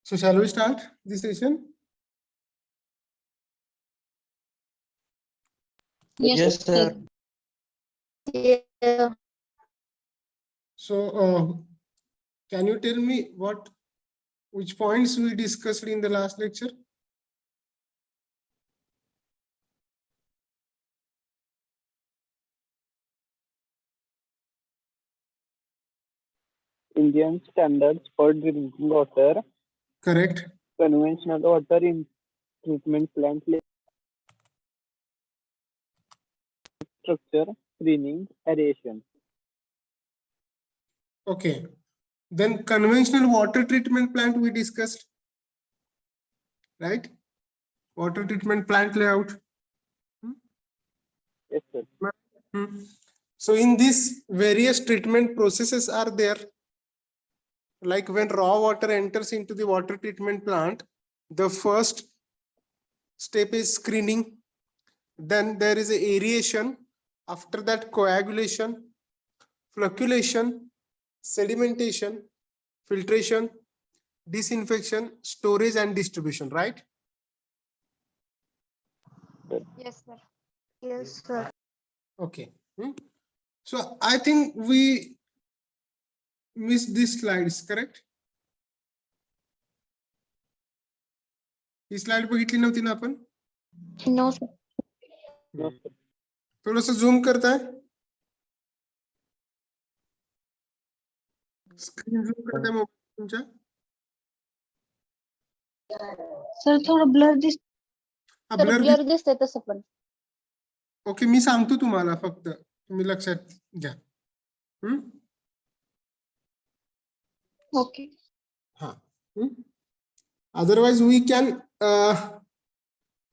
So shall we start this session? Yes, sir. Yeah. So can you tell me which points we discussed in the last lecture? Indian standards for drinking water, Correct. conventional water in treatment plant structure, screening, aeration. Okay. Then conventional water treatment plant we discussed, right? Water treatment plant layout. Yes, sir. Hmm. So in this, various treatment processes are there. Like when raw water enters into the water treatment plant, the first step is screening. Then there is aeration. After that, coagulation, flocculation, sedimentation, filtration, disinfection, storage, and distribution, right? Yes, sir. Yes, sir. Okay. So I think we missed these slides, correct? He slide बघितली नव्हती ना आपण? No, sir. No, sir. थोडंसं zoom करताय? Screen zoom करताय mobile तुमच्या? Sir थोडं blur दिसत. ब्लर ब्लर दिसतंय तसं पण. ओके, मी सांगतो तुम्हाला, फक्त तुम्ही लक्षात घ्या. ओके. हा. Otherwise we can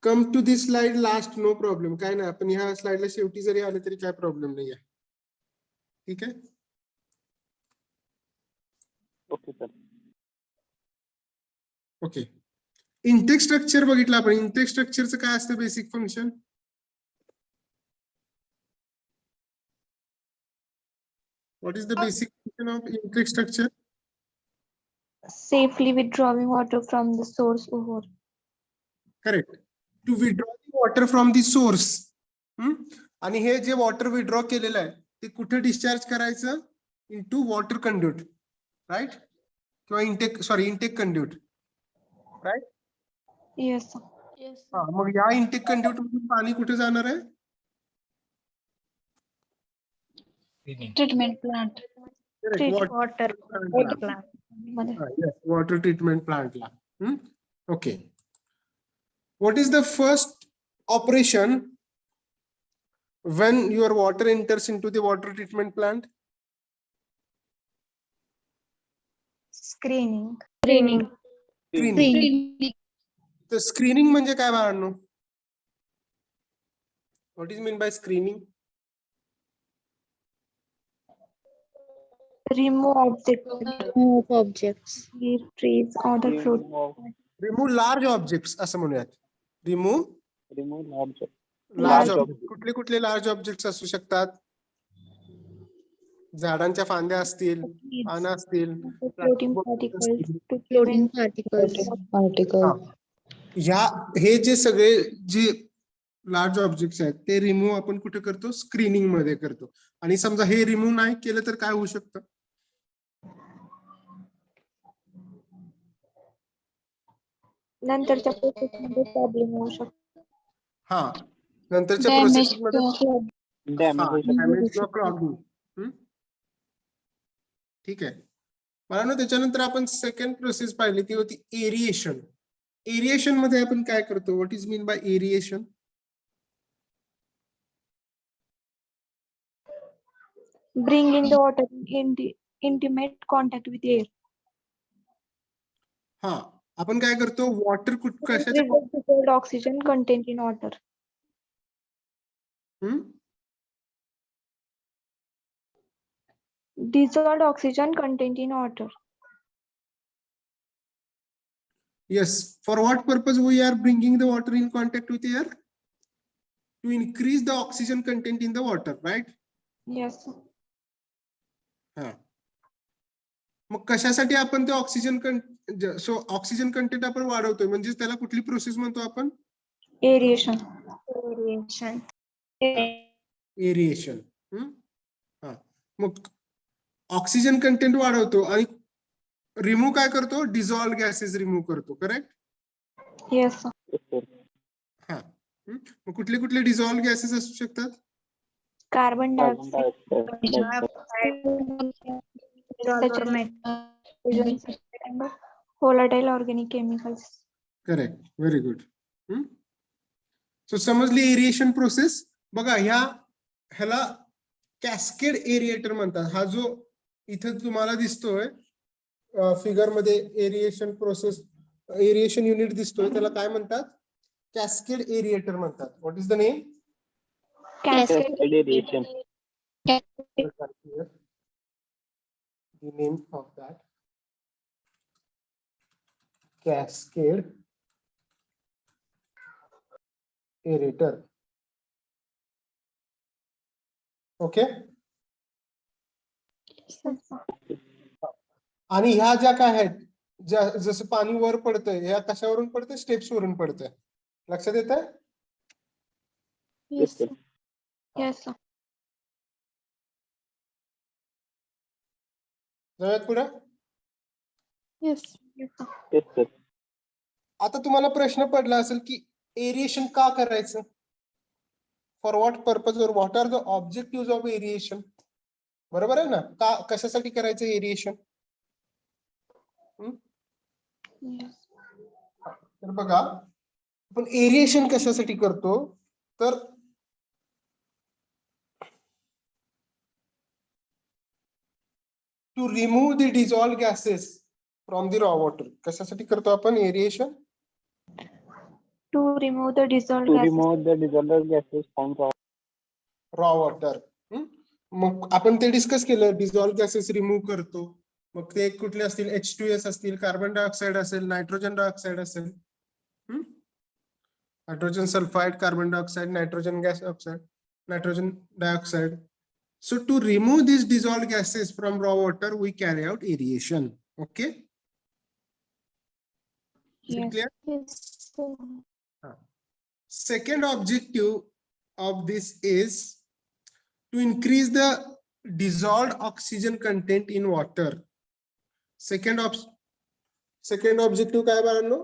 come to this slide last, no problem. काय नाही, आपण ह्या स्लाइडला शेवटी जरी आले तरी काय प्रॉब्लेम नाही आहे. ठीक आहे. Okay, sir. Okay. Intake structure बघितलं आपण. इंटेक स्ट्रक्चरचं काय असतं basic function? What is the basic function of intake structure? Safely withdrawing water from the source or. Correct. To withdraw the water from the source. आणि हे जे water withdraw केलेलं आहे ते कुठे डिस्चार्ज करायचं? Into water conduit, right? किंवा intake conduit, right? Yes, sir. Yes, sir. हा, मग या इंटेक कंड्यूट मधून पाणी कुठे जाणार आहे? Treatment plant. Water plant. Water treatment plant ला. Okay. What is the first operation when your water enters into the water treatment plant? Screening. Screening. Screening. The screening म्हणजे काय बाळांनो? What is mean by screening? Remove objects. Trees, other fruit. Remove large objects असं म्हणूयात. Remove large objects. objects. कुठले कुठले large objects असू शकतात? झाडांच्या फांद्या असतील, पानं असतील, Floating particles. हे जे सगळे जे लार्ज ऑब्जेक्ट्स आहेत ते रिमूव्ह आपण कुठे करतो? स्क्रीनिंग मध्ये करतो. आणि समजा हे रिमूव्ह नाही केलं तर काय होऊ शकतं? नंतरच्या प्रोसेसमध्ये प्रॉब्लेम होऊ शकतो. हा, नंतरच्या प्रोसेसमध्ये डॅमेज किंवा क्लॉगिंग. ठीक आहे. मला त्याच्यानंतर आपण सेकंड प्रोसेस पाहिली ती होती एरिएशन. एरिएशन मध्ये आपण काय करतो? What is mean by aeration? Bringing the water in the intimate contact with air. हा, आपण काय करतो? वॉटर कशाच्या Oxygen content in water. Dissolved oxygen content in water. Yes. For what purpose we are bringing the water in contact with air? To increase the oxygen content in the water, right? Yes. हा. मग कशासाठी आपण ते oxygen so oxygen content आपण वाढवतोय म्हणजे त्याला कुठली process म्हणतो आपण? एरिएशन. एरिएशन. हा, मग ऑक्सिजन कंटेंट वाढवतो आणि रिमूव्ह काय करतो? डिझॉल्व गॅसेस रिमूव्ह करतो. Correct? Yes, sir. Yes, sir. हा. मग कुठले कुठले डिझॉल्व गॅसेस असू शकतात? Carbon Carbon dioxide, dioxide, and volatile organic chemicals. Correct, very good. So समजली एरिएशन प्रोसेस. बघा ह्याला कॅस्केड एरिएटर म्हणतात. हा जो इथं तुम्हाला दिसतोय फिगर मध्ये एरिएशन प्रोसेस, एरिएशन युनिट दिसतोय, त्याला काय म्हणतात? कॅस्केड एरिएटर म्हणतात. What is the name? Cascade. radiation. The name of that cascade aerator. Okay. आणि ह्या ज्या काय आहेत, जसं पाणी वर पडतंय, ह्या कशावरून पडतंय? स्टेप्स वरून पडतंय. लक्षात येतंय? Yes, sir. Yes, sir. जाऊयात पुढे. Yes. Yes, sir. Yes, sir. आता तुम्हाला प्रश्न पडला असेल की एरिएशन का करायचं? फॉर व्हॉट पर्पज और what are the objective of aeration? बरोबर आहे ना? का कशासाठी करायचं एरिएशन? Yes. तर बघा, आपण एरिएशन कशासाठी करतो? तर to remove the dissolve gases from the raw water. कशासाठी करतो आपण aeration? To remove the dissolved To gases. remove the dissolved gases from raw water. मग आपण ते डिस्कस केलं, डिझॉल्व गॅसेस रिमूव्ह करतो. मग ते कुठले असतील? H2S असतील, कार्बन डायऑक्साइड असेल, नायट्रोजन डायऑक्साइड असेल, hydrogen sulphide, carbon dioxide, nitrogen gas oxide, nitrogen dioxide. So to remove these dissolved gases from raw water, we carry out aeration. Okay. Yes. Clear? Yes, sir. Second objective of this is to increase the dissolved oxygen content in water. Second objective काय बाळांनो?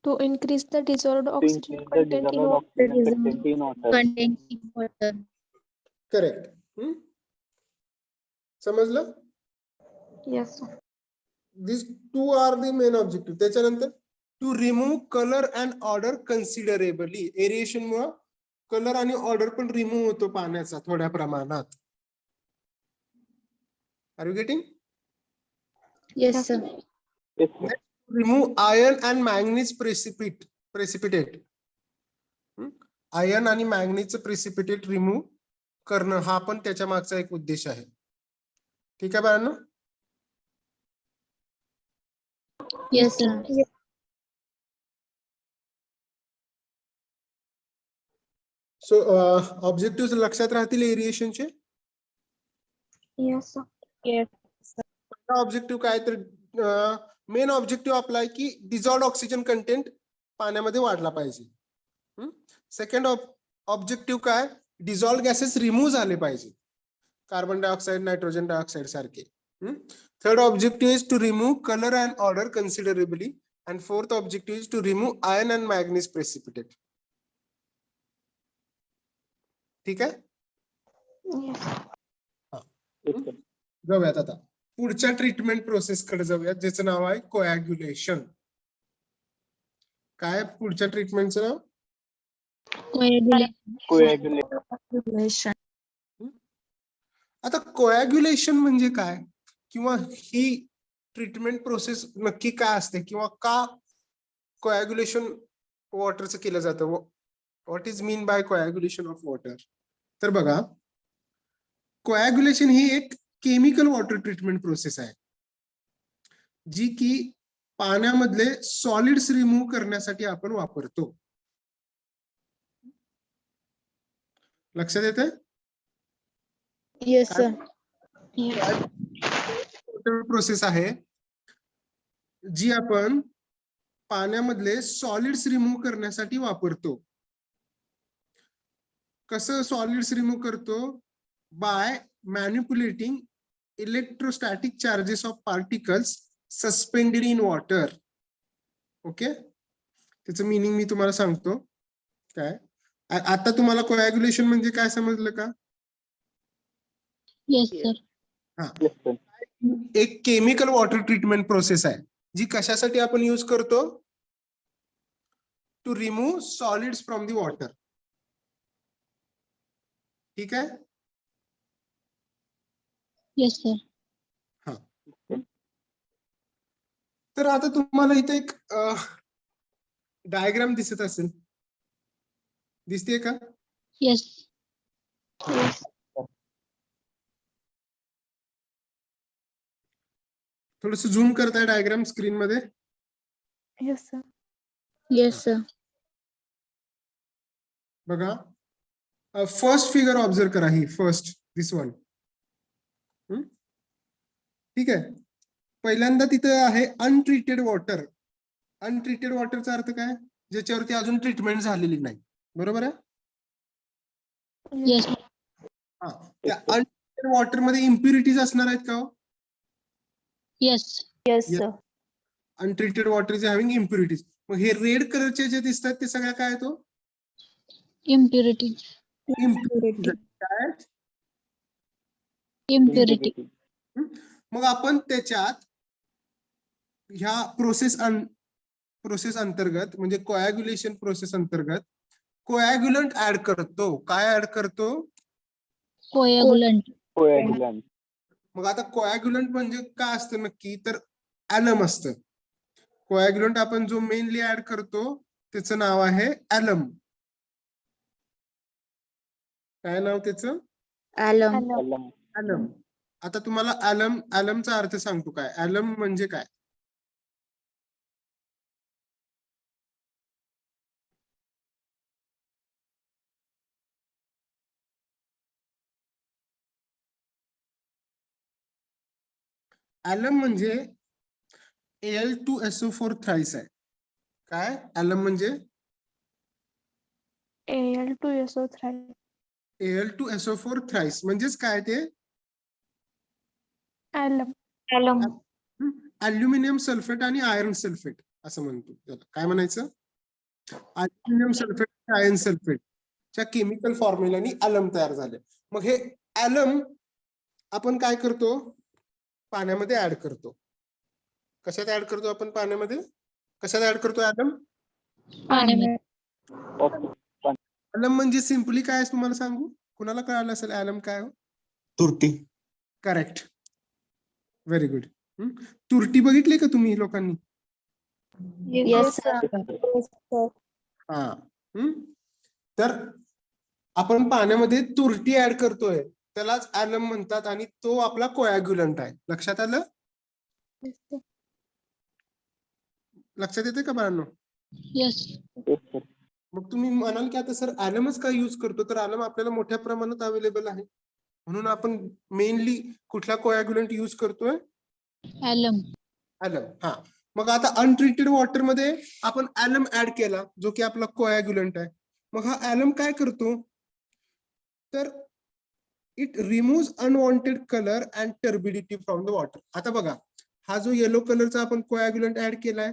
To increase the dissolved to oxygen increase the content in dissolved water. oxygen content in water. Correct. समजलं? Yes, sir. These two are the main objective. त्याच्यानंतर to remove color and odor considerably. Aeration मुळे colour आणि odour पण remove होतो पाण्याचा थोड्या प्रमाणात. Are you getting? Yes, sir. Yes, sir. Remove iron and manganese precipitate. Iron आणि मॅंगनीजचं प्रेसिपिटेट रिमूव्ह करणं हा पण त्याच्या मागचा एक उद्देश आहे. ठीक आहे बाळांनो? Yes, sir. सो ऑब्जेक्टिव्ह लक्षात राहतील एरिएशनचे? Yes, sir. Yes. पहिला ऑब्जेक्टिव्ह काय? तर मेन ऑब्जेक्टिव्ह आपला आहे की डिझॉल्व्ड ऑक्सिजन कंटेंट पाण्यामध्ये वाढला पाहिजे. सेकंड ऑब्जेक्टिव्ह काय? डिझॉल्व्ड गॅसेस रिमूव्ह झाले पाहिजे, कार्बन डायऑक्साइड, नायट्रोजन डायऑक्साइड सारखे. Third objective is to remove colour and odour considerably. And fourth objective is to remove iron and manganese precipitate. ठीक आहे? Yes. Yes, sir. जाऊयात आता पुढच्या ट्रीटमेंट प्रोसेस कडे जाऊयात, ज्याचं नाव आहे कोॲग्युलेशन. काय पुढच्या ट्रीटमेंटचं नाव? Coagulation. आता कोॲग्युलेशन म्हणजे काय, किंवा ही ट्रीटमेंट प्रोसेस नक्की काय असते, किंवा का कोॲग्युलेशन वॉटरचं केलं जातं? What is mean by coagulation of water? तर बघा, कोॲग्युलेशन ही एक केमिकल वॉटर ट्रीटमेंट प्रोसेस आहे, जी की पाण्यामधले सॉलिड्स रिमूव्ह करण्यासाठी आपण वापरतो. लक्षात येतंय? Yes, sir. Yes. प्रोसेस आहे जी आपण पाण्यामधले सॉलिड्स रिमूव्ह करण्यासाठी वापरतो. कसं सॉलिड्स रिमूव्ह करतो? By manipulating electrostatic charges of particles suspended in water. Okay, त्याचं मीनिंग मी तुम्हाला सांगतो. काय आता तुम्हाला कोॲग्युलेशन म्हणजे काय समजलं का? Yes, sir. हा, Yes, sir. एक केमिकल वॉटर ट्रीटमेंट प्रोसेस आहे जी कशासाठी आपण यूज करतो? To remove solids from the water. ठीक आहे. Yes, sir. तर आता तुम्हाला इथे एक डायग्राम दिसत असेल, दिसते का? Yes. थोडस झूम करताय डायग्राम स्क्रीन मध्ये. Yes, sir. Yes, sir. बघा, फर्स्ट फिगर ऑब्झर्व करा, ही फर्स्ट दिस वन. ठीक आहे. पहिल्यांदा तिथं आहे अनट्रीटेड वॉटर. अनट्रीटेड वॉटरचा अर्थ काय? ज्याच्यावरती अजून ट्रीटमेंट झालेली नाही. बरोबर आहे? Yes. हा, त्या अनट्रीटेड वॉटर मध्ये इम्प्युरिटीज असणार आहेत का हो? Yes. Yes, Yes. sir. Untreated water is having impurities. मग हे रेड कलरचे जे दिसतात ते सगळ्या काय तो? Impurity. इम्प्युरिटीज. काय? Impurity. मग आपण त्याच्यात ह्या प्रोसेस अंतर्गत म्हणजे कोॲग्युलेशन प्रोसेस अंतर्गत कोॲग्युलंट ऍड करतो. काय ऍड करतो? Coagulant. Coagulant. मग आता कोॲग्युलंट म्हणजे काय असतं नक्की? तर ऍलम असतं. कोॲग्युलंट आपण जो मेनली ऍड करतो त्याचं नाव आहे ऍलम. काय नाव त्याचं? Alum. Alum. ऍलम. आता तुम्हाला ऍलमचा अर्थ सांगतो. काय ऍलम म्हणजे काय? ऍलम म्हणजे Al2SO4 थ्राइस आहे. काय ऍलम म्हणजे? Al2SO3. Al2SO4 थ्राइस म्हणजेच काय ते? Alum. Alum. अल्युमिनियम सल्फेट आणि आयर्न सल्फेट असं म्हणतो त्याला. काय म्हणायचं? अल्युमिनियम सल्फेट आणि आयर्न सल्फेट च्या केमिकल फॉर्म्युलानी ऍलम तयार झाले. मग हे ऍलम आपण काय करतो? पाण्यामध्ये ऍड करतो. कशात ऍड करतो आपण पाण्यामध्ये? कशात ऍड करतो ऍलम? पाण्यामध्ये. ऍलम म्हणजे सिम्पली काय आहे तुम्हाला सांगू? कुणाला कळालं असेल ऍलम काय? तुरटी. Correct, very good. तुरटी बघितली का तुम्ही लोकांनी? Yes, sir. हा. तर आपण पाण्यामध्ये तुरटी ऍड करतोय त्यालाच ऍलम म्हणतात आणि तो आपला कोॲग्युलंट आहे. लक्षात आलं? Yes, sir. लक्षात येते का बाळांनो? Yes. Yes, sir. मग तुम्ही म्हणाल की आता सर ऍलमच का यूज करतो? तर ऍलम आपल्याला मोठ्या प्रमाणात अवेलेबल आहे म्हणून आपण मेनली कुठला कोॲग्युलंट यूज करतोय? Alum. ऍलम. हा, मग आता अनट्रीटेड वॉटर मध्ये आपण ऍलम ऍड केला जो की आपला कोॲग्युलंट आहे. मग हा ऍलम काय करतो? तर it remove unwanted colour and turbidity from the water. आता बघा, हा जो येलो कलरचा आपण कोॲग्युलंट ऍड केलाय,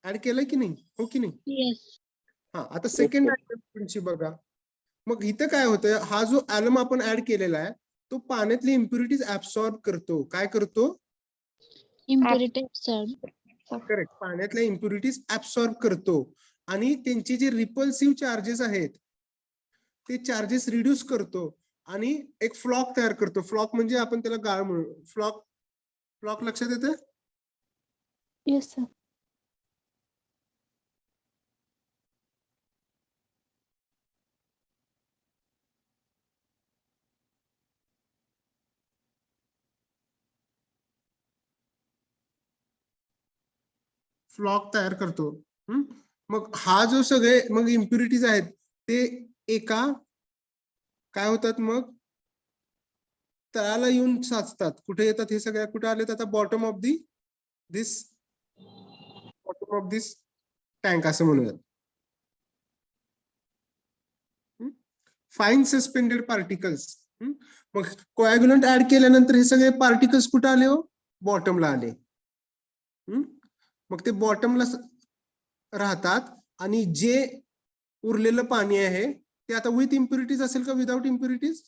ऍड केलाय की नाही? हो की नाही? Yes. हा, आता सेकंड डायग्राम बघा. मग इथं काय होतं? हा जो ऍलम आपण ऍड केलेला आहे तो पाण्यातली इम्प्युरिटीज ऍब्सॉर्ब करतो. काय करतो? Impurity. Sir. करेक्ट, पाण्यातल्या इम्प्युरिटीज ऍब्सॉर्ब करतो आणि त्यांचे जे रिपल्सिव्ह चार्जेस आहेत ते चार्जेस रिड्यूस करतो आणि एक फ्लॉक तयार करतो. फ्लॉक म्हणजे आपण त्याला गाळ म्हणू. फ्लॉक लक्षात येतं? Yes, sir. फ्लॉक तयार करतो. मग हा जो सगळे मग इम्प्युरिटीज आहेत ते एका काय होतात? मग तळाला येऊन साचतात. कुठे येतात हे सगळ्या, कुठे आलेत आता? बॉटम ऑफ दिस टँक असं म्हणूयात. Fine suspended particles. मग कोॲग्युलंट ऍड केल्यानंतर हे सगळे पार्टिकल्स कुठे आले हो? बॉटमला आले. मग ते बॉटमला राहतात आणि जे उरलेलं पाणी आहे ते आता विथ इम्प्युरिटीज असेल का without impurities?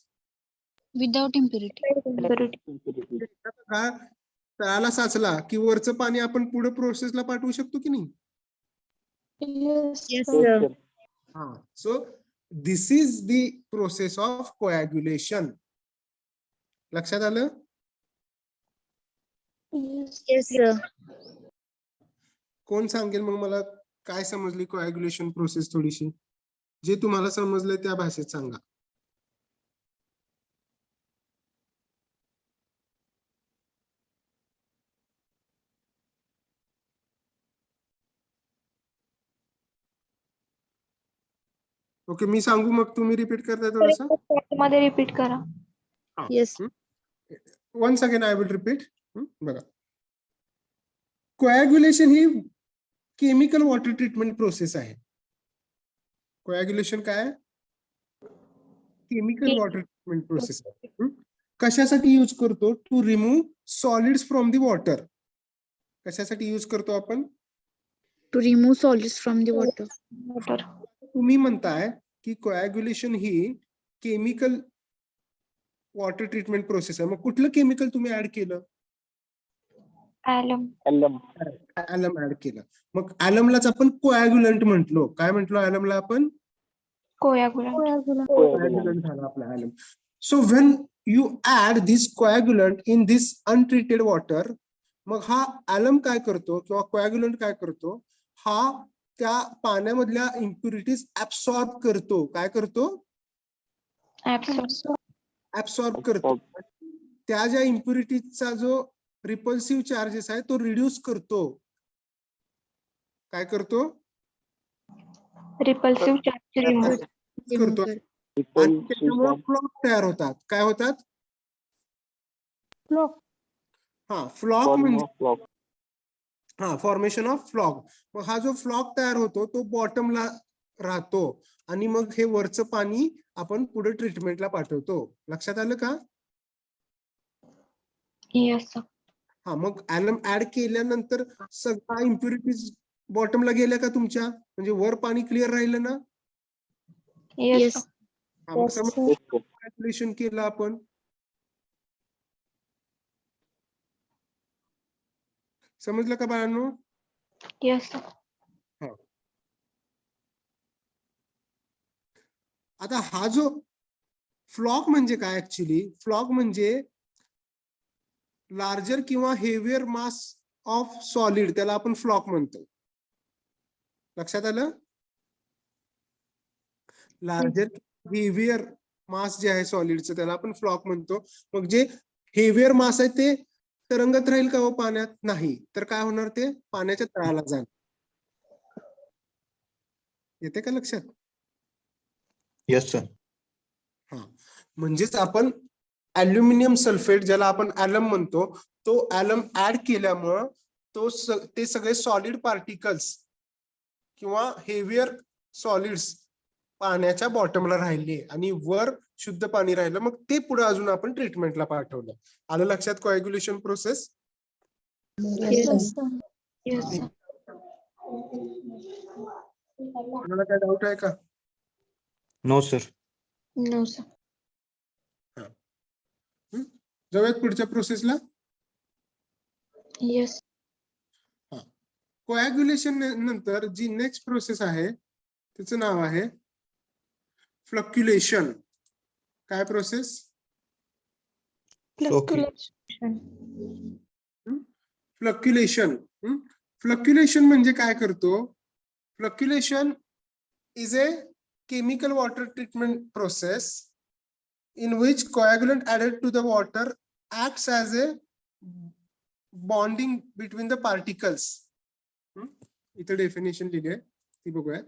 Without impurity. Impurity. का तळाला साचला की वरचं पाणी आपण पुढे प्रोसेसला पाठवू शकतो की नाही? Yes, Yes, sir. Yes, sir. हा. So this is the process of coagulation. लक्षात आलं? Yes. Yes, sir. कोण सांगेल मग मला काय समजली कोॲग्युलेशन प्रोसेस थोडीशी? जे तुम्हाला समजलंय त्या भाषेत सांगा. ओके, मी सांगू मग तुम्ही रिपीट करताय थोडंसं? मध्ये रिपीट करा. Yes. Once again I will repeat. बघा, कोॲग्युलेशन ही केमिकल वॉटर ट्रीटमेंट प्रोसेस आहे. कोॲग्युलेशन काय? केमिकल वॉटर ट्रीटमेंट प्रोसेस आहे. कशासाठी यूज करतो? To remove solids from the water. कशासाठी यूज करतो आपण? To remove solids from the water. Water. तुम्ही म्हणताय की कोॲग्युलेशन ही केमिकल वॉटर ट्रीटमेंट प्रोसेस आहे. मग कुठलं केमिकल तुम्ही ऍड केलं? Alum. Alum. ऍलम ऍड केलं. मग ऍलमलाच आपण कोॲग्युलंट म्हटलो. काय म्हटलो ऍलमला आपण? Coagulant. Coagulant. कोॲग्युलंट झाला आपला alum. So when you add this coagulant in this untreated water, मग हा ऍलम काय करतो किंवा कोॲग्युलंट काय करतो? हा त्या पाण्यामधल्या इम्प्युरिटीज ऍब्सॉर्ब करतो. काय करतो? Absorb. ऍब्सॉर्ब करतो. त्या ज्या इम्प्युरिटीजचा जो रिपल्सिव्ह चार्जेस आहे तो रिड्यूस करतो. काय करतो? Repulsive charge remove. करतो. आणि त्याच्यामुळे फ्लॉक तयार होतात. काय होतात? Flock. हा, फ्लॉक Form म्हणजे of flock. हा फॉर्मेशन ऑफ फ्लॉक. मग हा जो फ्लॉक तयार होतो तो बॉटमला राहतो आणि मग हे वरचं पाणी आपण पुढे ट्रीटमेंटला पाठवतो. लक्षात आलं का? Yes, sir. हा, मग ऍलम ऍड केल्यानंतर सगळ्या इम्प्युरिटीज बॉटमला गेल्या का तुमच्या? म्हणजे वर पाणी क्लिअर राहिलं ना? Yes, Yes. sir. हा, मग Yes, समज sir. Yes, sir. कॅल्क्युलेशन केलं आपण. समजलं का बाळांनो? Yes, sir. आता हा जो फ्लॉक म्हणजे काय? ऍक्च्युली फ्लॉक म्हणजे लार्जर किंवा हेवियर मास ऑफ सॉलिड, त्याला आपण फ्लॉक म्हणतो. लक्षात आलं? लार्जर हेवियर मास जे आहे सॉलिडचं त्याला आपण फ्लॉक म्हणतो. मग जे हेवियर मास आहे ते तरंगत राहील का हो पाण्यात? नाही. तर काय होणार? ते पाण्याच्या तळाला जाईल. येते का लक्षात? Yes sir. हा, म्हणजेच आपण अल्युमिनियम सल्फेट ज्याला आपण ऍलम म्हणतो, तो ऍलम ऍड केल्यामुळं ते सगळे सॉलिड पार्टिकल्स किंवा हेवियर सॉलिड्स पाण्याच्या बॉटमला राहिले आणि वर शुद्ध पाणी राहिलं. मग ते पुढे अजून आपण ट्रीटमेंटला पाठवलं. आलं लक्षात coagulation process? Yes, sir. Yes, sir. तुम्हाला काय डाऊट आहे का? No sir. No, sir. जाऊयात पुढच्या प्रोसेसला. Yes. कोॲग्युलेशन नंतर जी नेक्स्ट प्रोसेस आहे त्याचं नाव आहे फ्लक्युलेशन. काय प्रोसेस? Flocculation. फ्लक्युलेशन. फ्लक्युलेशन म्हणजे काय करतो? Flocculation is a chemical water treatment process in which coagulant added to the water acts as a bonding between the particles. इथे डेफिनेशन लिहिली आहे ती बघूया.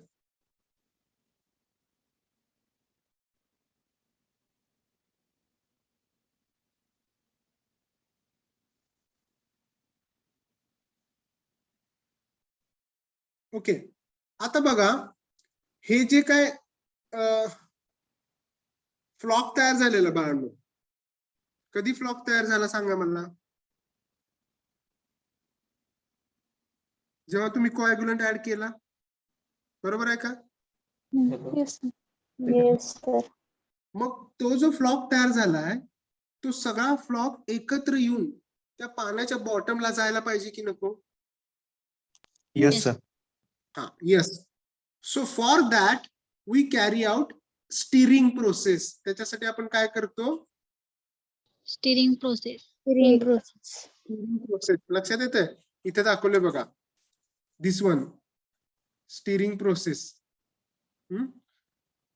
ओके, आता बघा हे जे काय फ्लॉक तयार झालेलं बाळांनो, कधी फ्लॉक तयार झाला सांगा मला. जेव्हा तुम्ही कोॲग्युलंट ऍड केला, बरोबर आहे का? Yes, sir. Yes, sir. मग तो जो फ्लॉक तयार झालाय तो सगळा फ्लॉक एकत्र येऊन त्या पाण्याच्या बॉटमला जायला पाहिजे की नको? Yes, sir. हा, yes. So for that we carry out stirring process. त्याच्यासाठी आपण काय करतो? Stirring process. Stirring process. Stirring process. लक्षात येतंय? इथे दाखवले बघा, this one, stirring process.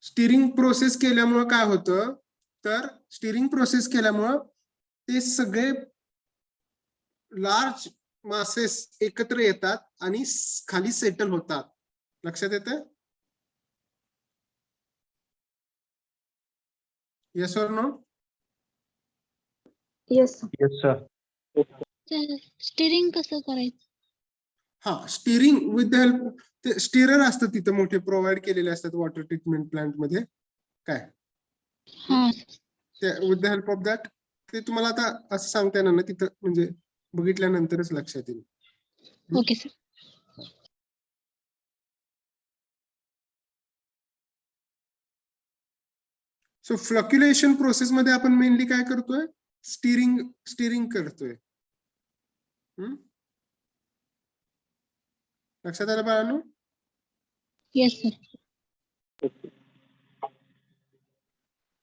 Stirring process केल्यामुळे काय होतं, तर स्टिरिंग प्रोसेस केल्यामुळं ते सगळे लार्ज मासेस एकत्र येतात आणि खाली सेटल होतात. लक्षात येतं? Yes or no? Yes, sir. Yes, sir. Stirring कसं करायचं? हा, स्टिरिंग विथ द हेल्प, ते स्टिरर असतात तिथे मोठे प्रोव्हाइड केलेले असतात वॉटर ट्रीटमेंट प्लांट मध्ये. काय हा. ते with the help of that, ते तुम्हाला आता असं सांगता येणार ना तिथं, म्हणजे बघितल्यानंतरच लक्षात येईल. Okay sir. सो फ्लक्युलेशन प्रोसेस मध्ये आपण मेनली काय करतोय? स्टिरिंग करतोय. लक्षात आलं बाळांनो? Yes sir.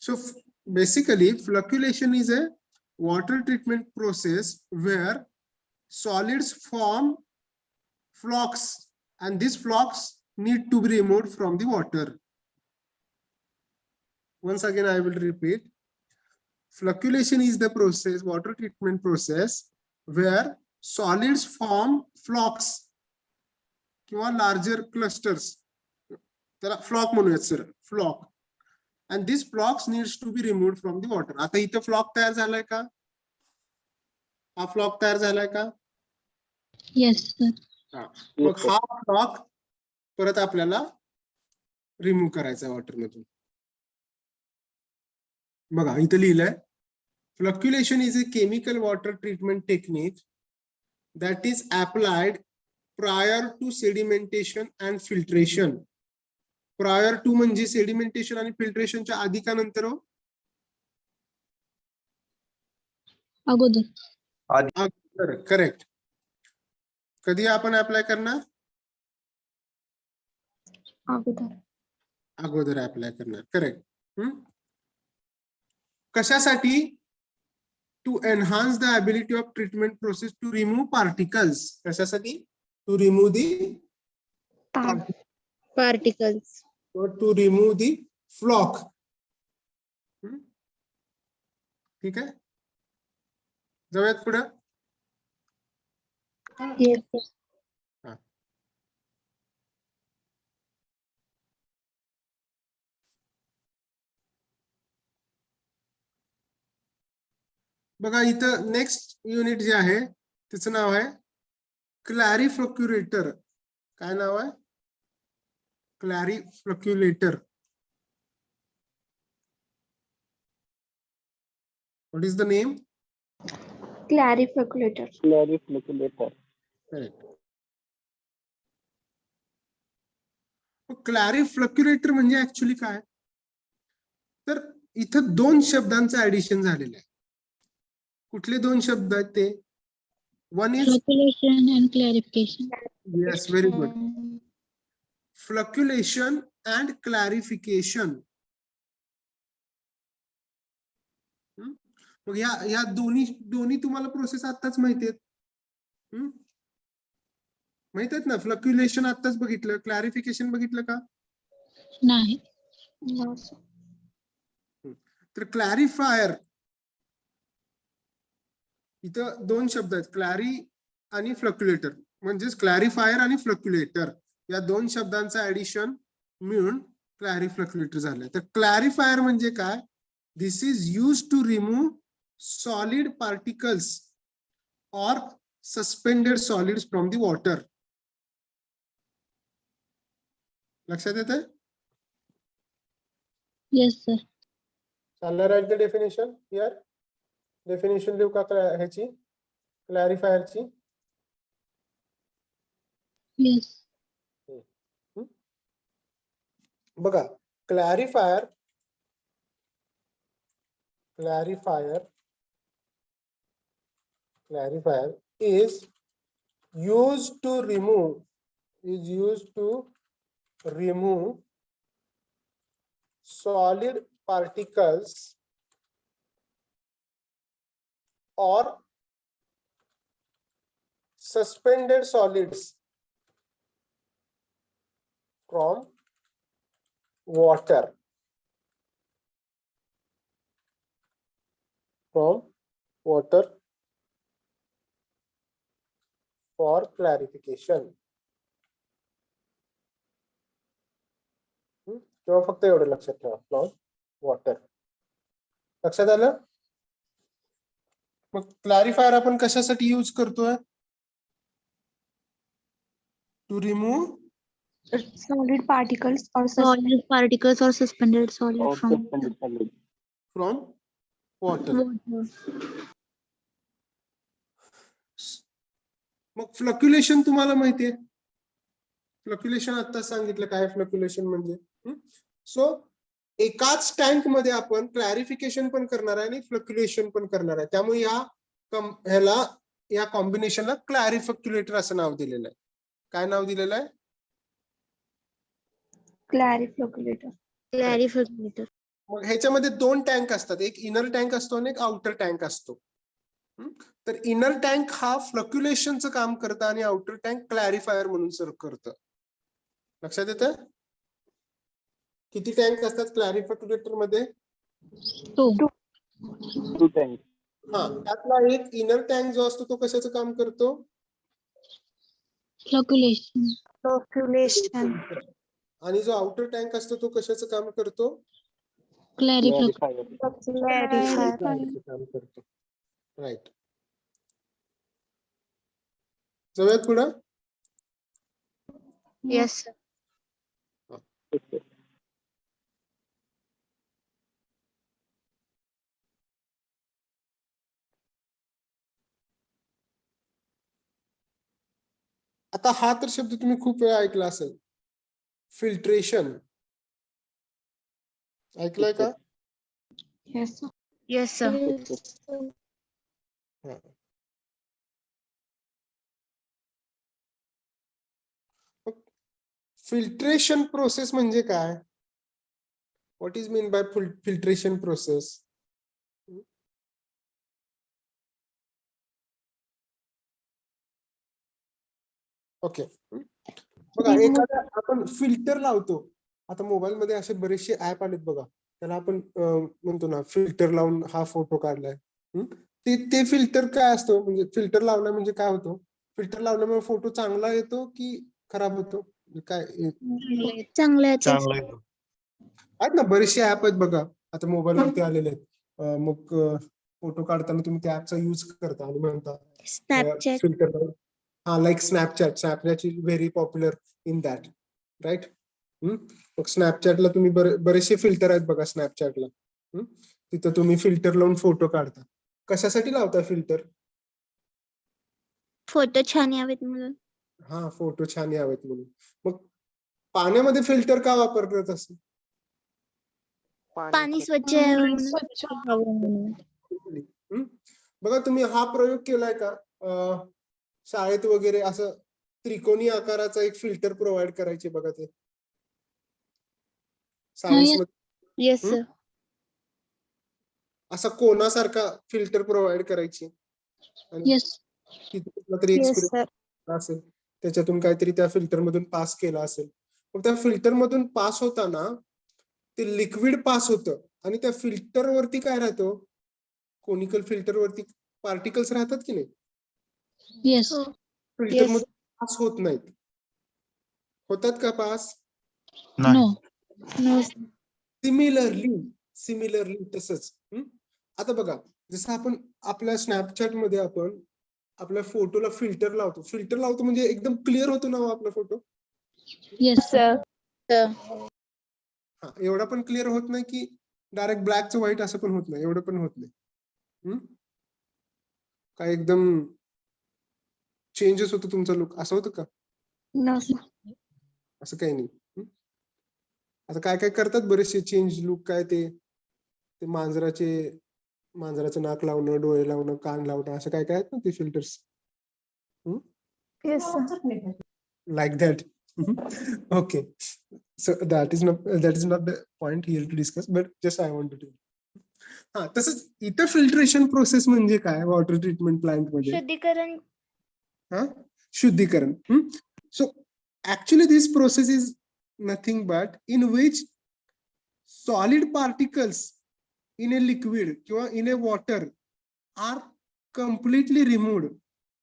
So basically, flocculation is a water treatment process where solids form flocks, and these flocks need to be removed from the water. Once again, I will repeat. Flocculation is the process, water treatment process, where solids form flocks किंवा larger clusters. त्याला floc म्हणूयात sir, floc. And these flocks needs to be removed from the water. आता इथं flock तयार झालाय का? हा flock तयार झालाय का? Yes sir. मग हा फ्लॉक परत आपल्याला रिमूव्ह करायचा वॉटर मधून. बघा इथं लिहिलंय, flocculation is a chemical water treatment technique that is applied prior to sedimentation and filtration. Prior to म्हणजे सेडिमेंटेशन आणि फिल्ट्रेशनच्या आधी का नंतर? अगोदर. करेक्ट. कधी आपण अप्लाय करणार? अगोदर अप्लाय करणार. करेक्ट. कशासाठी? To enhance the ability of treatment process to remove particles. कशासाठी? To remove the particles. To remove the floc. ठीक आहे, जाऊयात पुढे. Yes, sir. बघा इथं नेक्स्ट युनिट जे आहे त्याचं नाव आहे क्लॅरिफ्लक्युरेटर. काय नाव आहे? क्लॅरिफ्लक्युलेटर. What is the name? Clarifaculator. Clarifaculator. Correct. क्लॅरिफ्लक्युलेटर म्हणजे ऍक्च्युली काय? तर इथं दोन शब्दांचं ऍडिशन झालेलं आहे. कुठले दोन शब्द आहेत ते? One is flocculation and clarification. Yes, very good. Flocculation and clarification. मग या दोन्ही तुम्हाला प्रोसेस आताच माहिती आहेत? माहित आहेत ना? फ्लक्युलेशन आताच बघितलं, क्लॅरिफिकेशन बघितलं का? नाही. No, sir. तर क्लॅरिफायर, इथं दोन शब्द आहेत, क्लॅरी आणि फ्लक्युलेटर. म्हणजेच क्लॅरिफायर आणि फ्लक्युलेटर या दोन शब्दांचं ऍडिशन मिळून क्लॅरिफ्लक्युलेटर झालं. तर क्लॅरिफायर म्हणजे काय? This is use to remove solid particles or suspended solids from the water. लक्षात येत आहे? Yes, sir. चालणार write the definition here. Definition लिहू का ह्याची क्लॅरिफायरची? Yes. बघा क्लॅरिफायर is used to remove solid particles or suspended solids from water. For clarification. तेव्हा फक्त एवढं लक्षात ठेवा, फ्रॉम वॉटर. लक्षात आलं? मग क्लॅरिफायर आपण कशासाठी यूज करतोय? To remove solid particles or Solid particles or suspended solid Or from suspended solid. From water. water. मग फ्लक्युलेशन तुम्हाला माहितीये? फ्लक्युलेशन आता सांगितलं काय फ्लक्युलेशन म्हणजे. सो एकाच टँक मध्ये आपण क्लॅरिफिकेशन पण करणार आहे आणि फ्लक्युलेशन पण करणार आहे. त्यामुळे या कॉम्बिनेशनला क्लॅरिफिक्युलेटर असं नाव दिलेलं आहे. काय नाव दिलेलं आहे? clarificator. Clarificator. मग ह्याच्यामध्ये दोन टँक असतात, एक इनर टँक असतो आणि एक आउटर टँक असतो. तर इनर टँक हा फ्लक्युलेशनचं काम करतं आणि आउटर टँक क्लॅरिफायर म्हणून सर्व करतं. लक्षात येतं? किती टँक असतात क्लॅरिफिकेटर मध्ये? Two. Two tanks. हा, त्यातला एक इनर टँक जो असतो तो कशाचं काम करतो? Flocculation. Flocculation. आणि जो आउटर टँक असतो तो कशाचं काम करतो? Clarification. Clarifier. काम करतो. राईट. जाऊयात पुढं. Yes, sir. आता हा तर शब्द तुम्ही खूप वेळा ऐकला असेल, फिल्ट्रेशन. ऐकलाय का? Yes, sir. Yes, sir. Filtration process म्हणजे काय? What is mean by filtration process? Okay. बघा एखादा आपण फिल्टर लावतो. आता मोबाईल मध्ये असे बरेचसे ऍप आलेत बघा, त्याला आपण म्हणतो ना फिल्टर लावून हा फोटो काढलाय. ते फिल्टर काय असतो? म्हणजे फिल्टर लावलं म्हणजे काय होतं? फिल्टर लावल्यामुळे फोटो चांगला येतो की खराब होतो? काय चांगलं आहे. आहेत ना बरेचसे ऍप आहेत बघा, आता मोबाईल वरती आलेले आहेत. मग फोटो काढताना तुम्ही त्या ऍपचा युज करता आणि म्हणता Snapchat. फिल्टर. हा, like Snapchat is very popular in that, right? मग स्नॅपचॅटला तुम्ही बरेचसे फिल्टर आहेत बघा स्नॅपचॅटला. तिथं तुम्ही फिल्टर लावून फोटो काढता. कशासाठी लावता फिल्टर? फोटो छान यावेत म्हणून. हा, फोटो छान यावेत म्हणून. मग पाण्यामध्ये फिल्टर का वापरतात असं? पाणी स्वच्छ यावं म्हणून. बघा तुम्ही हा प्रयोग केलाय का? शाळेत वगैरे असं त्रिकोणी आकाराचा एक फिल्टर प्रोव्हाइड करायचे बघा ते सायन्स मध्ये. Yes, sir. असा कोणासारखा फिल्टर प्रोव्हाइड करायची. Yes. तरी एक्सपिरियन्स असेल, त्याच्यातून काहीतरी त्या फिल्टर मधून पास केला असेल. मग त्या फिल्टर मधून पास होताना ते लिक्विड पास होतं आणि त्या फिल्टर वरती काय राहतं? कोनिकल फिल्टर वरती पार्टिकल्स राहतात की नाही? Yes. फिल्टर मधून पास होत नाहीत. होतात का पास? No. No. सिमिलरली तसंच. आता बघा, जसं आपण आपल्या स्नॅपचॅट मध्ये आपण आपल्या फोटोला फिल्टर लावतो म्हणजे एकदम क्लिअर होतो ना आपला फोटो. Yes, sir. sir. हा, एवढा पण क्लिअर होत नाही की डायरेक्ट ब्लॅकचं व्हाईट असं पण होत नाही, एवढं पण होत नाही. काय एकदम चेंजेस होतो तुमचा लुक, असं होतं का? No, sir. असं काही नाही. आता काय काय करतात बरेचसे चेंज लुक, काय ते मांजराचं नाक लावणं, डोळे लावणं, कान लावणं, असं काय काय आहेत ना ते filters. Yes, sir. Like that. Okay, so that is not the point here to discuss, but just I wanted to. हा, तसंच इथं फिल्ट्रेशन प्रोसेस म्हणजे काय वॉटर ट्रीटमेंट प्लांट मध्ये? शुद्धीकरण. हा, शुद्धीकरण. So actually this process is nothing but in which solid particles in a liquid किंवा in a water are completely removed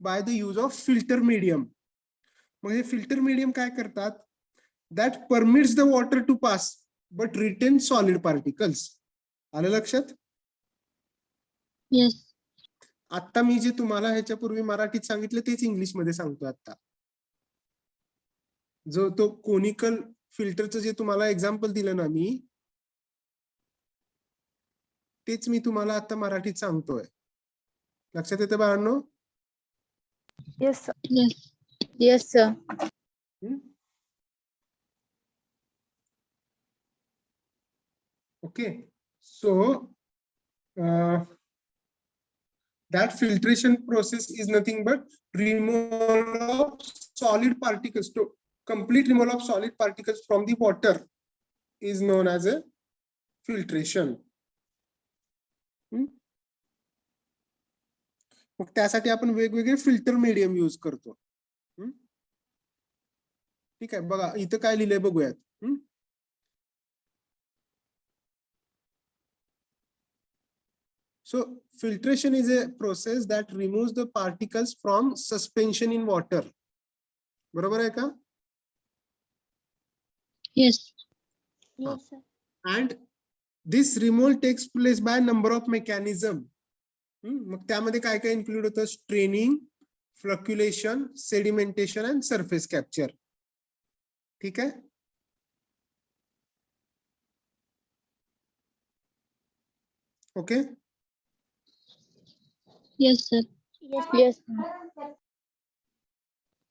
by the use of filter medium. म्हणजे filter medium काय करतात? that permits the water to pass but retain solid particles. आलं लक्षात? Yes. आता मी जे तुम्हाला ह्याच्यापूर्वी मराठीत सांगितलं तेच इंग्लिश मध्ये सांगतो आता. जो तो कोनिकल फिल्टरचं जे तुम्हाला एक्झाम्पल दिलं ना मी, तेच मी तुम्हाला आता मराठीत सांगतोय. लक्षात येते बाळांनो? Yes, sir. Yes. Yes, sir. Okay, so that filtration process is nothing but removal of solid particles. To complete removal of solid particles from the water is known as a filtration. मग त्यासाठी आपण वेगवेगळे filter medium use करतो. ठीक आहे, बघा इथं काय लिहिलंय बघूयात. So filtration is a process that removes the particles from suspension in water. बरोबर आहे का? Yes. Yes, sir. And this removal takes place by number of mechanism. मग त्यामध्ये काय काय इन्क्लूड होतं? Straining, flocculation, sedimentation and surface capture. ठीक आहे. Okay. Yes, sir. Yes.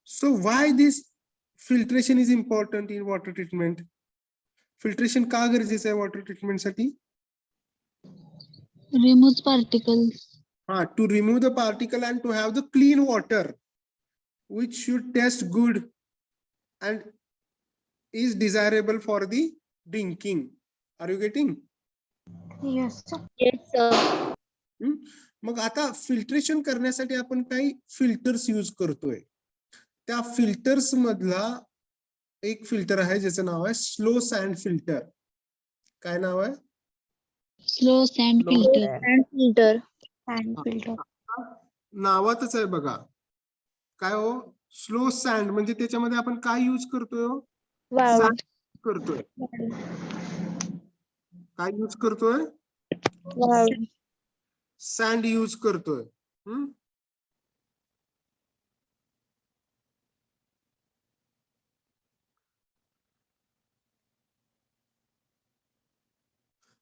So why this filtration is important in water treatment? Filtration का गरजेचं आहे वॉटर ट्रीटमेंट साठी? Removes particles. To remove the particle and to have the clean water which should taste good and is desirable for the drinking. Are you getting? Yes, sir. Yes, sir. मग आता filtration करण्यासाठी आपण काही filters use करतोय. त्या filters मधला एक filter आहे ज्याचं नाव आहे स्लो सँड फिल्टर. काय नाव आहे? Slow sand filter. Sand filter. Sand filter. नावातच आहे बघा. काय हो? स्लो सँड म्हणजे त्याच्यामध्ये आपण काय यूज करतोय? Wow. करतोय. काय यूज करतोय? Wow. सँड यूज करतोय.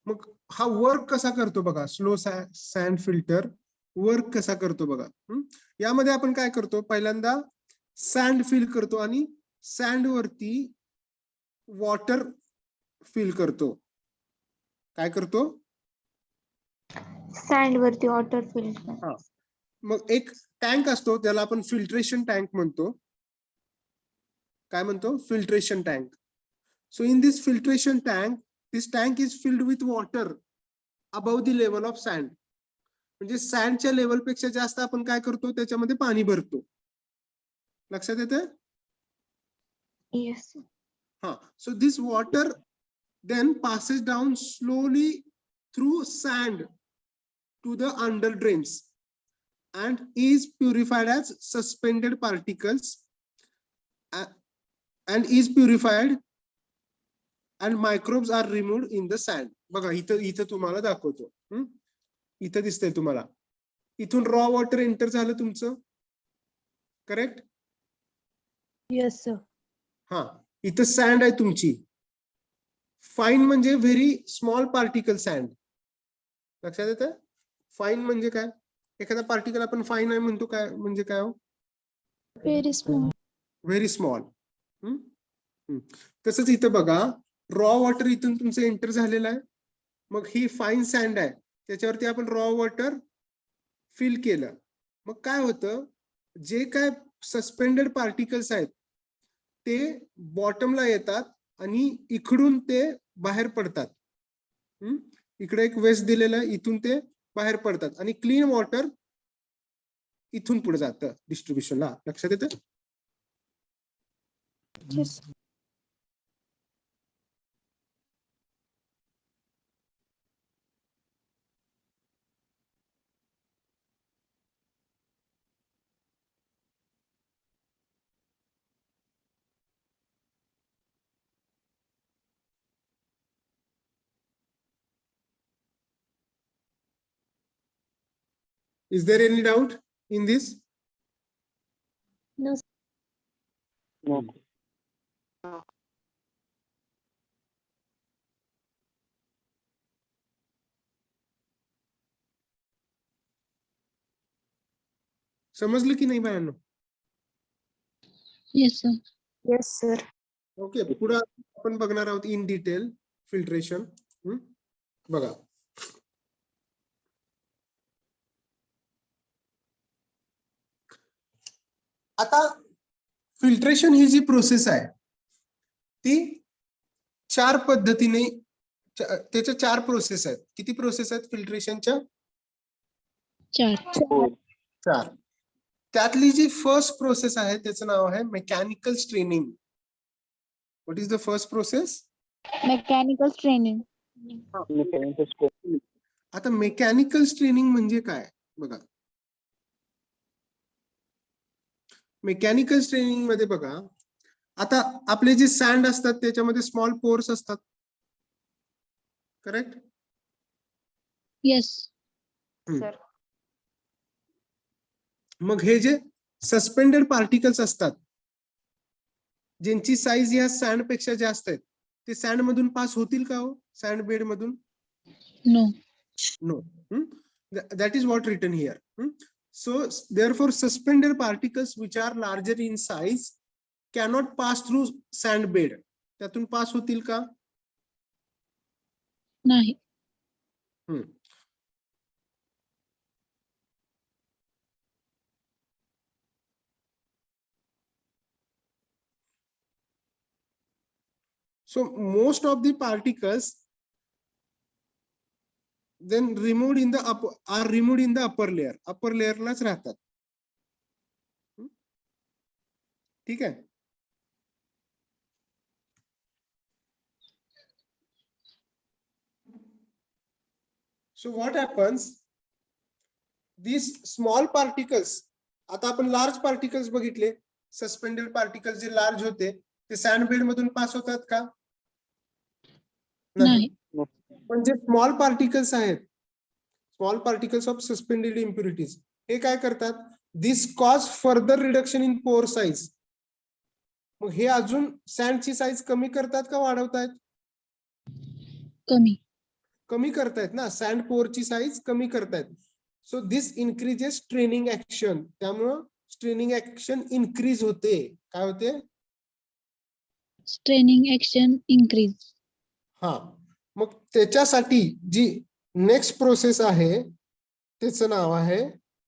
मग हा वर्क कसा करतो बघा. स्लो सँड फिल्टर वर्क कसा करतो बघा. यामध्ये आपण काय करतो? पहिल्यांदा सँड फिल करतो आणि सँड वरती वॉटर फिल करतो. काय करतो? Sand वरती वॉटर फिल्टर. मग एक टँक असतो त्याला आपण फिल्ट्रेशन टँक म्हणतो. काय म्हणतो? Filtration tank. So in this filtration tank, this tank is filled with water above the level of sand. म्हणजे सँडच्या लेवल पेक्षा जास्त आपण काय करतो? त्याच्यामध्ये पाणी भरतो. लक्षात येते? Yes. So this water then passes down slowly through sand to the under drains and is purified as suspended particles and is purified and microbes are removed in the sand. बघा इथं तुम्हाला दाखवतो. इथं दिसतंय तुम्हाला. इथून रॉ वॉटर एंटर झालं तुमचं. करेक्ट? Yes, sir. इथं सँड आहे तुमची. फाईन म्हणजे व्हेरी स्मॉल पार्टिकल सँड. लक्षात येतं? फाईन म्हणजे काय? एखादा पार्टिकल आपण फाईन आहे म्हणतो, काय म्हणजे काय हो? Very small. Very small. तसंच इथं बघा, रॉ वॉटर इथून तुमचं एंटर झालेलं आहे. मग ही फाईन सँड आहे, त्याच्यावरती आपण रॉ वॉटर फिल केलं. मग काय होतं, जे काय सस्पेंडेड पार्टिकल्स आहेत ते बॉटमला येतात आणि इकडून ते बाहेर पडतात. इकडे एक वेस्ट दिलेलं आहे, इथून ते बाहेर पडतात आणि क्लीन वॉटर इथून पुढे जातं डिस्ट्रीब्युशनला. लक्षात येतं? Yes. Is there any doubt in this? No. No. समजलं की नाही बाळांनो? Yes, sir. Yes, sir. Okay, पुढे आपण बघणार आहोत इन डिटेल फिल्ट्रेशन. बघा, आता फिल्ट्रेशन ही जी प्रोसेस आहे ती चार पद्धतीने, त्याच्या चार प्रोसेस आहेत. किती प्रोसेस आहेत फिल्ट्रेशनच्या? 4. 4. चार. त्यातली जी फर्स्ट प्रोसेस आहे त्याचं नाव आहे mechanical straining. What is the first process? Mechanical training. Mechanical straining. आता मेकॅनिकल स्ट्रेनिंग म्हणजे काय बघा. मेकॅनिकल स्ट्रेनिंग मध्ये बघा, आता आपले जे सँड असतात त्याच्यामध्ये स्मॉल पोर्स असतात, करेक्ट? Yes. Sir. मग हे जे सस्पेंडेड पार्टिकल्स असतात ज्यांची साईज या सँड पेक्षा जास्त आहे, ते सँड मधून पास होतील का हो? सँड बेड मधून? No. No. That is what written here. So therefore suspended particles which are larger in size cannot pass through sand bed. त्यातून पास होतील का? नाही. So most of the particles then removed in the are removed in the upper layer. Upper layer लाच राहतात. ठीक आहे? So what happens? These small particles, आता आपण लार्ज पार्टिकल्स बघितले, सस्पेंडेड पार्टिकल्स जे लार्ज होते ते सँड बेड मधून पास होतात का? नाही. पण जे स्मॉल पार्टिकल्स आहेत, small particles of suspended impurities, हे काय करतात? This cause further reduction in pore size. मग हे अजून सँडची साईज कमी करतात का वाढवतायत? कमी. कमी करतायत ना, सँड पोरची साईज कमी करतायत. So this increases straining action. त्यामुळं स्ट्रेनिंग ऍक्शन इन्क्रीज होते. काय होते? Straining action increase. हा, मग त्याच्यासाठी जी नेक्स्ट प्रोसेस आहे त्याचं नाव आहे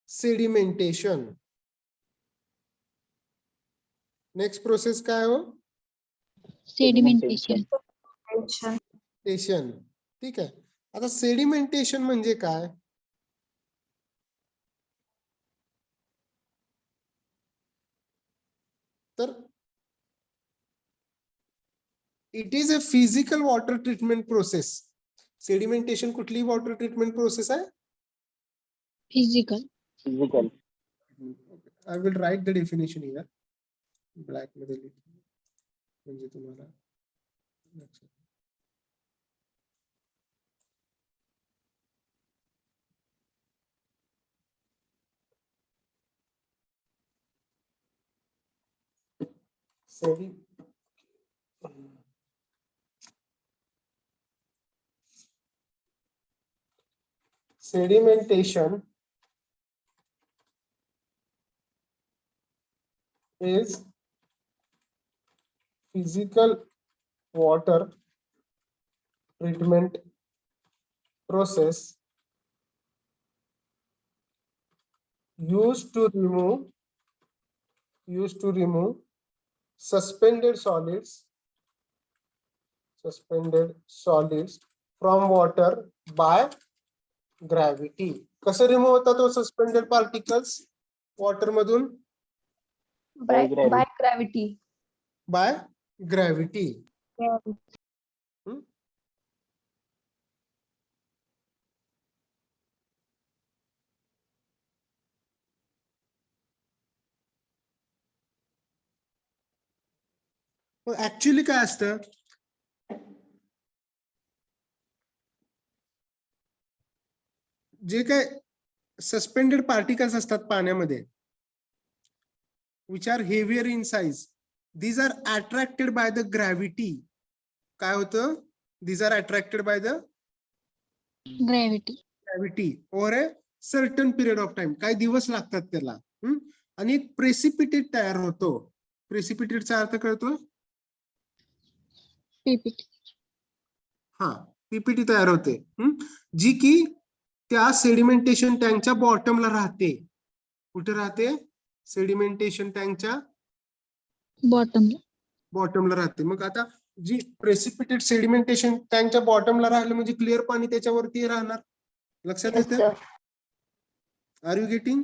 सेडिमेंटेशन. नेक्स्ट प्रोसेस काय हो? Sedimentation. सेडिमेंटेशन. ठीक आहे. आता सेडिमेंटेशन म्हणजे काय? तर it is a physical water treatment process. Sedimentation कुठली वॉटर ट्रीटमेंट प्रोसेस आहे? Physical. Physical. I will write the definition here. Black मध्ये म्हणजे तुम्हाला लक्षात. sedimentation is physical water treatment process used to remove suspended solids from water by gravity. कसं remove होतात तो suspended particles water मधून? By gravity. gravity. By gravity. Actually काय असतं, जे काय सस्पेंडेड पार्टिकल्स असतात पाण्यामध्ये, which are heavier in size, these are attracted by the gravity. काय होतं? These are attracted by the gravity over a certain period of time. काही दिवस लागतात त्याला. आणि एक प्रेसिपिटेट तयार होतो. प्रेसिपिटेटचा अर्थ कळतो? पीपीटी. हा, पीपीटी तयार होते, जी की त्या सेडिमेंटेशन टँकच्या बॉटमला राहते. कुठे राहते? सेडिमेंटेशन टँकच्या बॉटमला राहते. मग आता जी प्रेसिपिटेट सेडिमेंटेशन टँकच्या बॉटमला राहिलं म्हणजे क्लिअर पाणी त्याच्यावरती राहणार. लक्षात Yes, येतं? sir. Are you getting?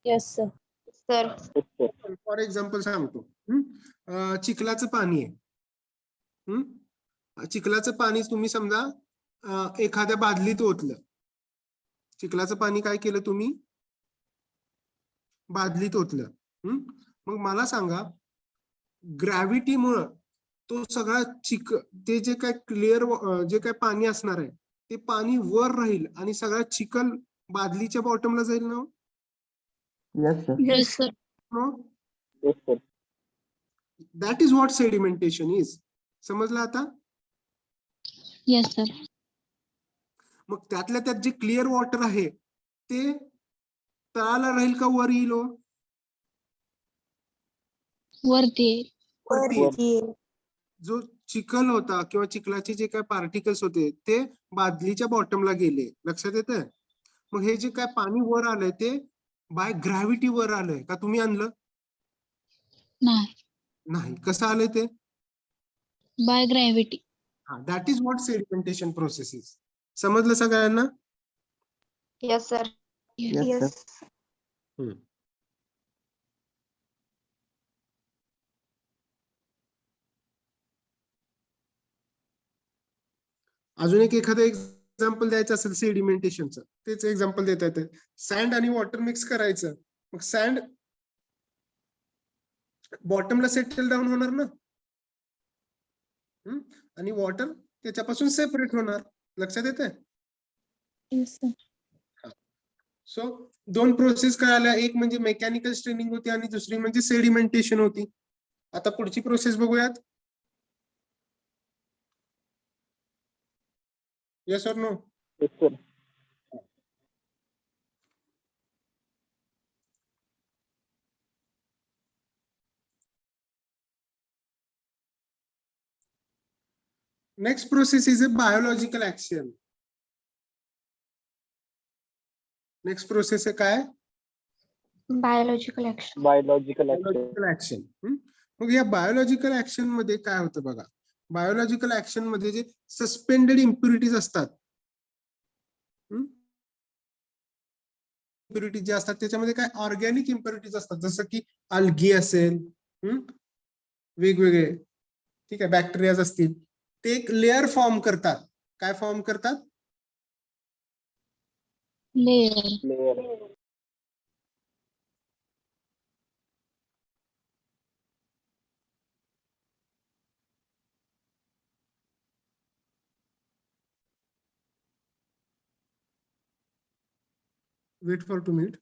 Yes, sir. Sir. Yes, sir. For example सांगतो, चिखलाचं पाणी आहे. चिखलाचं पाणी तुम्ही समजा एखाद्या बादलीत ओतलं. चिखलाचं पाणी काय केलं तुम्ही? बादलीत ओतलं. मग मला सांगा, ग्रॅव्हिटीमुळं तो सगळा ते जे काय क्लिअर जे काय पाणी असणार आहे ते पाणी वर राहील आणि सगळा चिखल बादलीच्या बॉटमला जाईल ना? Yes, sir. Yes, sir. Yes, sir. That is what sedimentation is. समजलं आता? Yes, sir. मग त्यातल्या त्यात जे क्लिअर वॉटर आहे ते तळाला राहील का वर येईल? वरती. जो चिखल होता किंवा चिखलाचे जे काय पार्टिकल्स होते ते बादलीच्या बॉटमला गेले. लक्षात येतं? मग हे जे काय पाणी वर आलंय ते बाय ग्रॅव्हिटी वर आलंय का तुम्ही आणलं? नाही. कसं आलंय ते? By gravity. That is what sedimentation process is. समजलं सगळ्यांना? Yes, sir. Yes, sir. अजून एखादं एक्झाम्पल द्यायचं असेल सेडिमेंटेशनचं, तेच एक्झाम्पल देता येतं. सँड आणि वॉटर मिक्स करायचं. मग सँड बॉटमला सेटल डाऊन होणार ना, आणि वॉटर त्याच्यापासून सेपरेट होणार. लक्षात येतंय? Yes, sir. सो दोन प्रोसेस काय आल्या, एक म्हणजे मेकॅनिकल स्ट्रेनिंग होती आणि दुसरी म्हणजे सेडिमेंटेशन होती. आता पुढची प्रोसेस बघूयात. Yes or no? Yes, sir. Next process is a biological action. Next process आहे काय? Biological action. Biological action. Biological action. मग या बायोलॉजिकल ऍक्शन मध्ये काय होतं बघा. बायोलॉजिकल ऍक्शन मध्ये जे सस्पेंडेड इम्प्युरिटीज असतात, इम्प्युरिटीज जे असतात त्याच्यामध्ये काय ऑर्गॅनिक इम्प्युरिटीज असतात, जसं की अल्गी असेल, वेगवेगळे, ठीक आहे, बॅक्टेरियाज असतील. ते एक लेअर फॉर्म करतात. काय फॉर्म करतात? Layer. Wait for 2 minutes.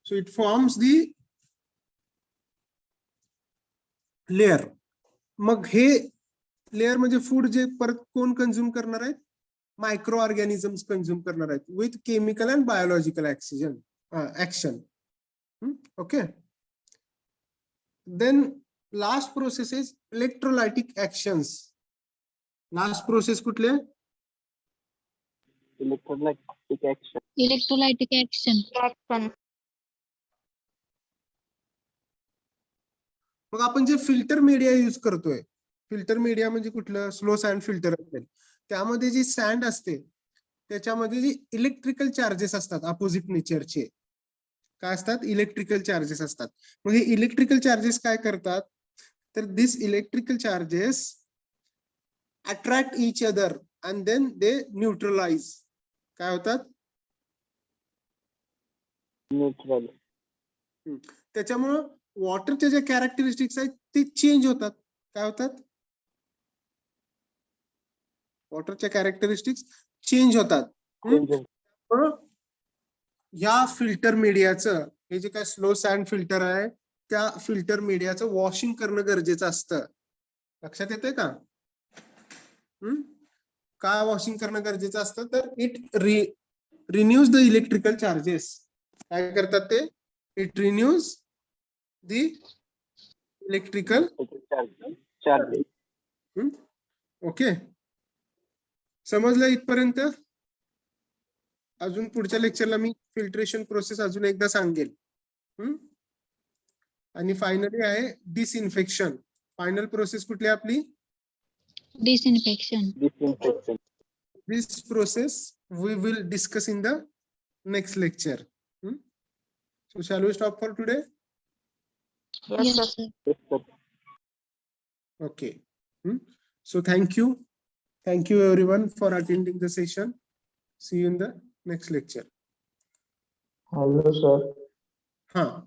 So it forms the layer. मग हे लेअर म्हणजे फूड जे परत कोण कंझ्युम करणार आहेत, मायक्रो ऑर्गॅनिझम्स कंझ्युम करणार आहेत with chemical and biological action. Okay. Then last process is electrolytic actions. Last process कुठले? Electrolytic action. Electrolytic action. Action. मग आपण जे फिल्टर मीडिया यूज करतोय, फिल्टर मीडिया म्हणजे कुठलं? स्लो सँड फिल्टर असेल, त्यामध्ये जी सँड असते त्याच्यामध्ये जी इलेक्ट्रिकल चार्जेस असतात अपोजिट नेचरचे. काय असतात? इलेक्ट्रिकल चार्जेस असतात. मग हे इलेक्ट्रिकल चार्जेस काय करतात? तर this electrical charges attract each other and then they neutralize. काय होतात? Neutral. त्याच्यामुळं वॉटरच्या ज्या कॅरेक्टरिस्टिक्स आहेत ते चेंज होतात. काय होतात? वॉटरच्या कॅरेक्टरिस्टिक्स चेंज होतात. Changes. ह्या फिल्टर मीडियाचं, हे जे काय स्लो सँड फिल्टर आहे, त्या फिल्टर मीडियाचं वॉशिंग करणं गरजेचं असतं. लक्षात येतंय का? काय वॉशिंग करणं गरजेचं असतं? तर it renews the electrical charges. काय करतात ते? It renews the electrical Charges. Okay. समजलं इथपर्यंत? अजून पुढच्या लेक्चरला मी फिल्ट्रेशन प्रोसेस अजून एकदा सांगेल. आणि फायनली आहे डिसइन्फेक्शन. फायनल प्रोसेस कुठली आपली? Disinfection. Disinfection. This process we will discuss in the next lecture. So shall we stop for today? Yes, Yes, sir. sir. Yes, sir. Okay. So thank you. Thank you everyone for attending the session. See you in the next lecture. Hello, sir. हाँ.